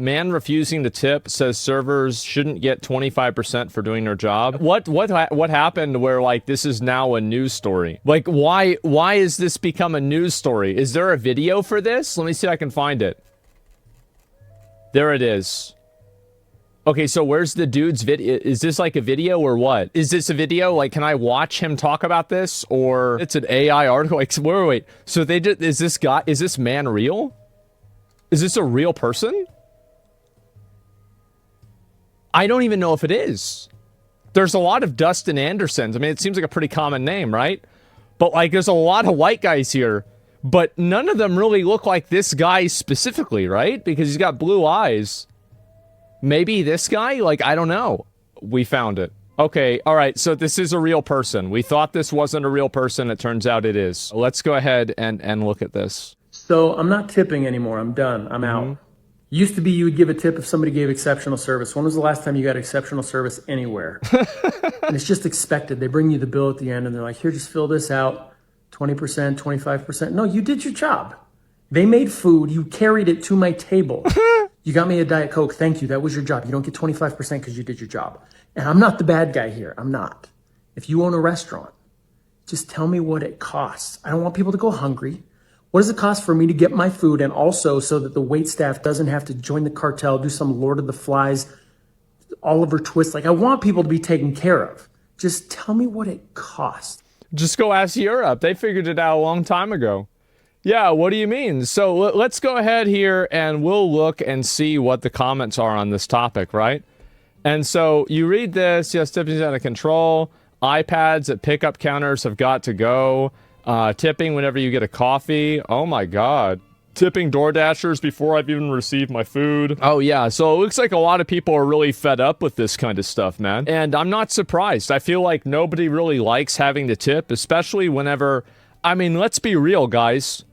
Man refusing to tip says servers shouldn't get 25% for doing their job. What happened where like this is now a news story? Like why has this become a news story? Is there a video for this? Let me see if I can find it. There it is. Okay, so where's the dude's video? Is this like a video or what? Is this a video? Like, can I watch him talk about this? Or it's an AI article? Like, wait. So they did, is this man real? Is this a real person? I don't even know if it is. There's a lot of Dustin Andersons. I mean, it seems like a pretty common name, right? But like, there's a lot of white guys here, but none of them really look like this guy specifically, right? Because he's got blue eyes. Maybe this guy? Like, I don't know. We found it. Okay, all right, so this is a real person. We thought this wasn't a real person. It turns out it is. Let's go ahead and look at this. So I'm not tipping anymore. I'm done. I'm out. Used to be you would give a tip if somebody gave exceptional service. When was the last time you got exceptional service anywhere? And it's just expected. They bring you the bill at the end and they're like, here, just fill this out. 20%, 25%. No, you did your job. They made food. You carried it to my table. You got me a Diet Coke. Thank you. That was your job. You don't get 25% because you did your job. And I'm not the bad guy here. I'm not. If you own a restaurant, just tell me what it costs. I don't want people to go hungry. What does it cost for me to get my food and also so that the wait staff doesn't have to join the cartel, do some Lord of the Flies, Oliver Twist? Like, I want people to be taken care of. Just tell me what it costs. Just go ask Europe. They figured it out a long time ago. Yeah, what do you mean? So let's go ahead here and we'll look and see what the comments are on this topic, right? And so you read this, yes, tipping's out of control. iPads at pickup counters have got to go. Tipping whenever you get a coffee. Oh my God. Tipping DoorDashers before I've even received my food. Oh yeah, so it looks like a lot of people are really fed up with this kind of stuff, man. And I'm not surprised. I feel like nobody really likes having to tip, especially whenever... I mean, let's be real, guys.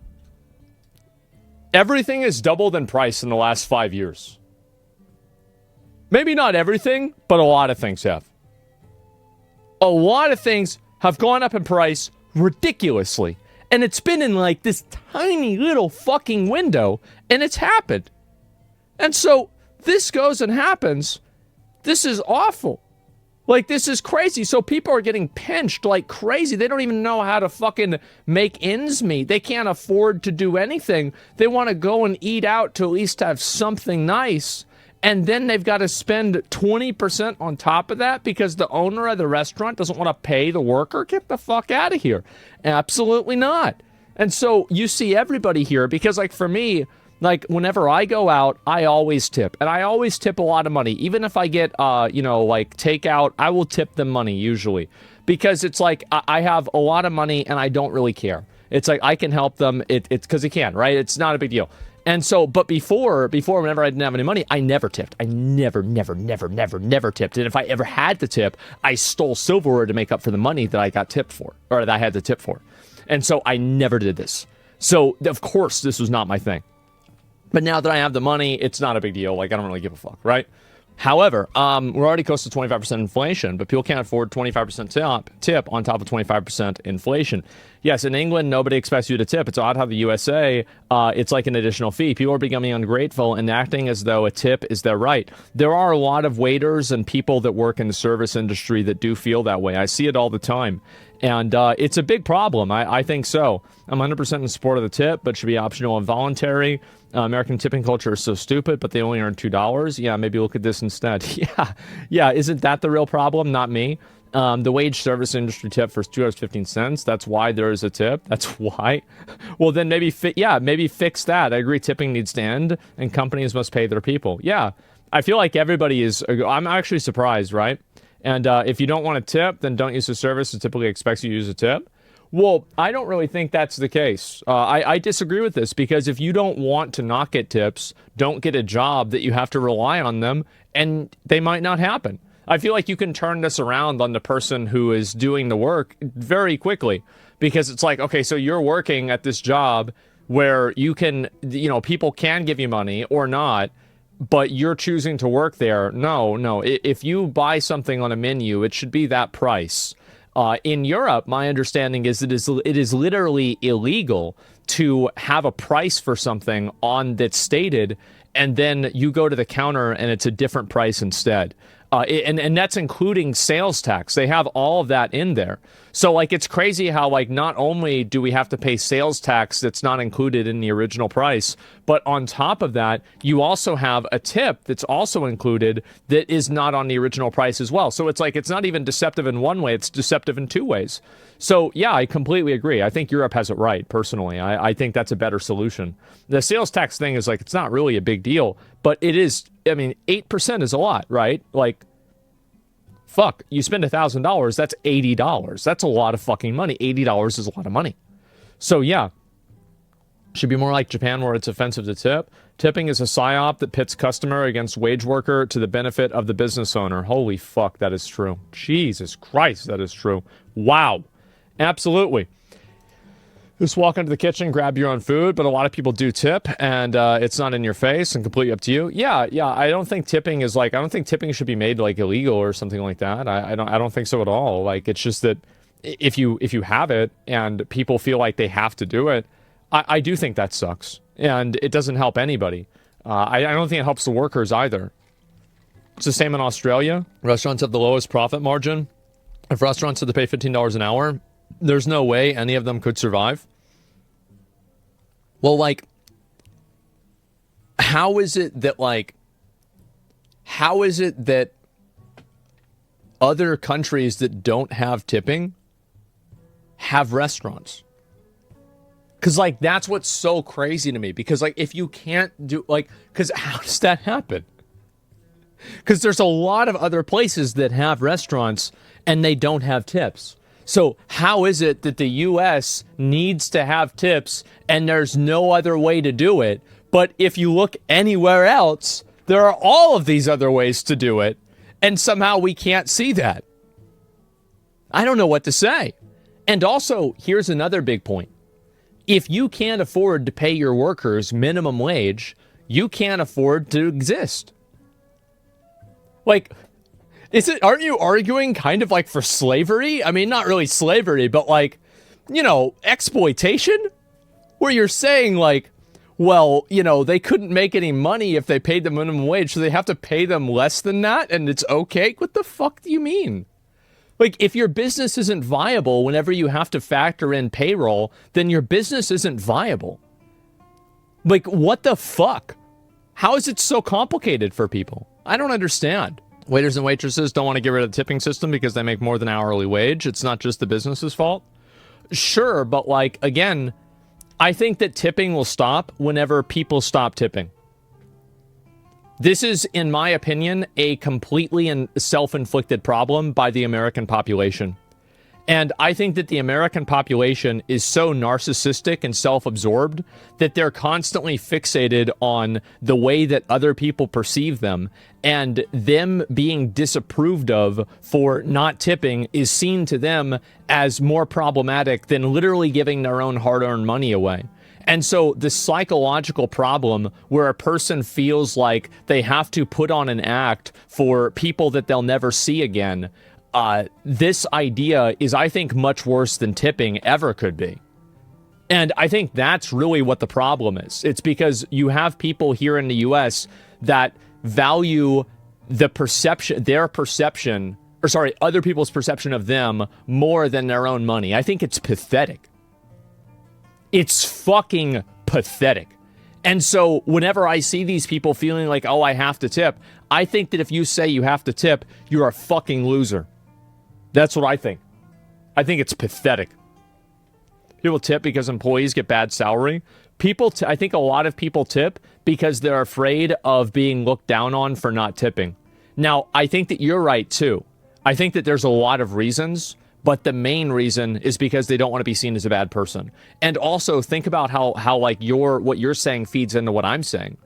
Everything has doubled in price in the last 5 years. Maybe not everything, but a lot of things have. A lot of things have gone up in price ridiculously. And it's been in like this tiny little fucking window, and it's happened. And so this goes and happens. This is awful. Like, this is crazy. So people are getting pinched like crazy. They don't even know how to fucking make ends meet. They can't afford to do anything. They want to go and eat out to at least have something nice. And then they've got to spend 20% on top of that because the owner of the restaurant doesn't want to pay the worker. Get the fuck out of here. Absolutely not. And so you see everybody here because, like, for me, like, whenever I go out, I always tip. And I always tip a lot of money. Even if I get, you know, like, takeout, I will tip them money, usually. Because it's like, I have a lot of money and I don't really care. It's like, I can help them. It's because I can, right? It's not a big deal. And so, but before, whenever I didn't have any money, I never tipped. I never tipped. And if I ever had to tip, I stole silverware to make up for the money that I got tipped for, or that I had to tip for. And so I never did this. So, of course, this was not my thing. But now that I have the money, it's not a big deal. Like, I don't really give a fuck, right? However, we're already close to 25% inflation, but people can't afford 25% tip on top of 25% inflation. Yes, in England, nobody expects you to tip. It's odd how the USA, it's like an additional fee. People are becoming ungrateful and acting as though a tip is their right. There are a lot of waiters and people that work in the service industry that do feel that way. I see it all the time. And it's a big problem. I think so. I'm 100% in support of the tip, but it should be optional and voluntary. American tipping culture is so stupid, but they only earn $2. Yeah, maybe look at this instead. Yeah. Isn't that the real problem? Not me. The wage service industry tip for $2.15. That's why there is a tip. That's why. Well, then maybe fix that. I agree. Tipping needs to end, and companies must pay their people. Yeah, I feel like everybody is. I'm actually surprised, right? And if you don't want to tip, then don't use the service. It typically expects you to use a tip. Well, I don't really think that's the case. I disagree with this because if you don't want to not get tips, don't get a job that you have to rely on them, and they might not happen. I feel like you can turn this around on the person who is doing the work very quickly because it's like, okay, so you're working at this job where you can, you know, people can give you money or not, but you're choosing to work there. No. If you buy something on a menu, it should be that price. In Europe, my understanding is it is literally illegal to have a price for something on that's stated and then you go to the counter and it's a different price instead. And that's including sales tax. They have all of that in there. So, like, it's crazy how, like, not only do we have to pay sales tax that's not included in the original price, but on top of that, you also have a tip that's also included that is not on the original price as well. So it's like, it's not even deceptive in one way, it's deceptive in two ways. So, yeah, I completely agree. I think Europe has it right, personally. I think that's a better solution. The sales tax thing is, like, it's not really a big deal, but it is, I mean, 8% is a lot, right? Like, fuck, you spend $1,000, that's $80. That's a lot of fucking money. $80 is a lot of money. So, yeah, should be more like Japan where it's offensive to tip. Tipping is a psyop that pits customer against wage worker to the benefit of the business owner. Holy fuck, that is true. Jesus Christ, that is true. Wow. Absolutely. Just walk into the kitchen, grab your own food, but a lot of people do tip, and it's not in your face and completely up to you. Yeah, I don't think tipping is like, I don't think tipping should be made like illegal or something like that. I don't think so at all. Like, it's just that if you have it and people feel like they have to do it, I do think that sucks, and it doesn't help anybody. I don't think it helps the workers either. It's the same in Australia. Restaurants have the lowest profit margin. If restaurants had to pay $15 an hour, there's no way any of them could survive. Well, like, how is it that other countries that don't have tipping have restaurants? Because, like, that's what's so crazy to me. Because, like, if you can't do, like, because how does that happen? Because there's a lot of other places that have restaurants and they don't have tips. So how is it that the U.S. needs to have tips and there's no other way to do it? But if you look anywhere else, there are all of these other ways to do it, and somehow we can't see that. I don't know what to say. And also, here's another big point. If you can't afford to pay your workers minimum wage, you can't afford to exist. Like, aren't you arguing kind of like for slavery? I mean, not really slavery, but like, you know, exploitation? Where you're saying like, well, you know, they couldn't make any money if they paid the minimum wage, so they have to pay them less than that, and it's okay? What the fuck do you mean? Like, if your business isn't viable whenever you have to factor in payroll, then your business isn't viable. Like, what the fuck? How is it so complicated for people? I don't understand. Waiters and waitresses don't want to get rid of the tipping system because they make more than hourly wage. It's not just the business's fault. Sure, but like, again, I think that tipping will stop whenever people stop tipping. This is, in my opinion, a completely self-inflicted problem by the American population. And I think that the American population is so narcissistic and self-absorbed that they're constantly fixated on the way that other people perceive them, and them being disapproved of for not tipping is seen to them as more problematic than literally giving their own hard-earned money away. And so the psychological problem where a person feels like they have to put on an act for people that they'll never see again, this idea is, I think, much worse than tipping ever could be. And I think that's really what the problem is. It's because you have people here in the U.S. that value other people's perception of them more than their own money. I think it's pathetic. It's fucking pathetic. And so whenever I see these people feeling like, oh, I have to tip, I think that if you say you have to tip, you're a fucking loser. That's what I think. I think it's pathetic. People tip because employees get bad salary. I think a lot of people tip because they're afraid of being looked down on for not tipping. Now, I think that you're right, too. I think that there's a lot of reasons, but the main reason is because they don't want to be seen as a bad person. And also, think about how like what you're saying feeds into what I'm saying.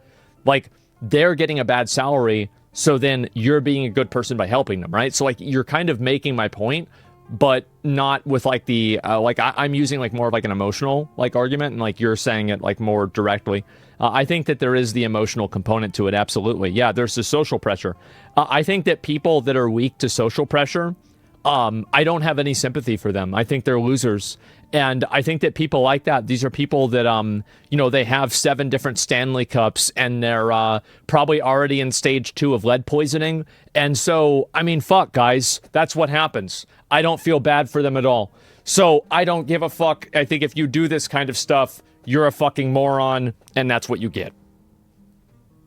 Like, they're getting a bad salary, so then you're being a good person by helping them, right? So, like, you're kind of making my point, but not with, like, the, I'm using, like, more of, like, an emotional, like, argument, and, like, you're saying it, like, more directly. I think that there is the emotional component to it, absolutely. Yeah, there's the social pressure. I think that people that are weak to social pressure I don't have any sympathy for them. I think they're losers. And I think that people like that, these are people that, they have 7 different Stanley Cups and they're probably already in stage 2 of lead poisoning. And so, I mean, fuck, guys. That's what happens. I don't feel bad for them at all. So I don't give a fuck. I think if you do this kind of stuff, you're a fucking moron, and that's what you get.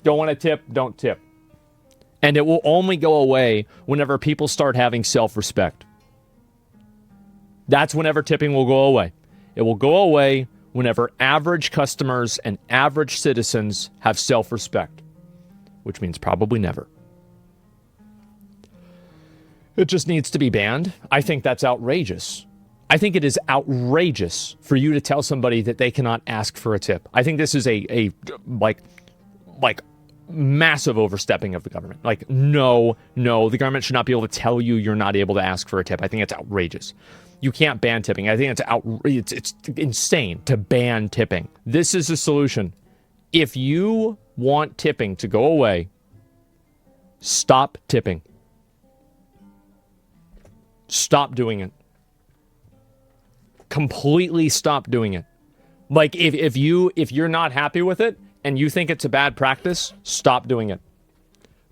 Don't want to tip, don't tip. And it will only go away whenever people start having self-respect. That's whenever tipping will go away. It will go away whenever average customers and average citizens have self-respect, which means probably never. It just needs to be banned. I think that's outrageous. I think it is outrageous for you to tell somebody that they cannot ask for a tip. I think this is a massive overstepping of the government. Like, no, the government should not be able to tell you you're not able to ask for a tip. I think it's outrageous. You can't ban tipping. I think it's insane to ban tipping. This is a solution. If you want tipping to go away, stop tipping. Stop doing it. Completely stop doing it. Like, if you're not happy with it and you think it's a bad practice, stop doing it.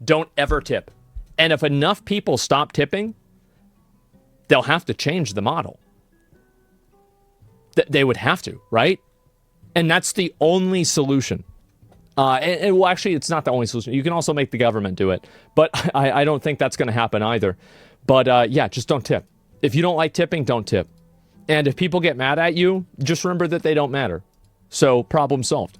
Don't ever tip. And if enough people stop tipping, they'll have to change the model. They would have to, right? And that's the only solution. Well, actually, it's not the only solution. You can also make the government do it. But I don't think that's going to happen either. But yeah, just don't tip. If you don't like tipping, don't tip. And if people get mad at you, just remember that they don't matter. So, problem solved.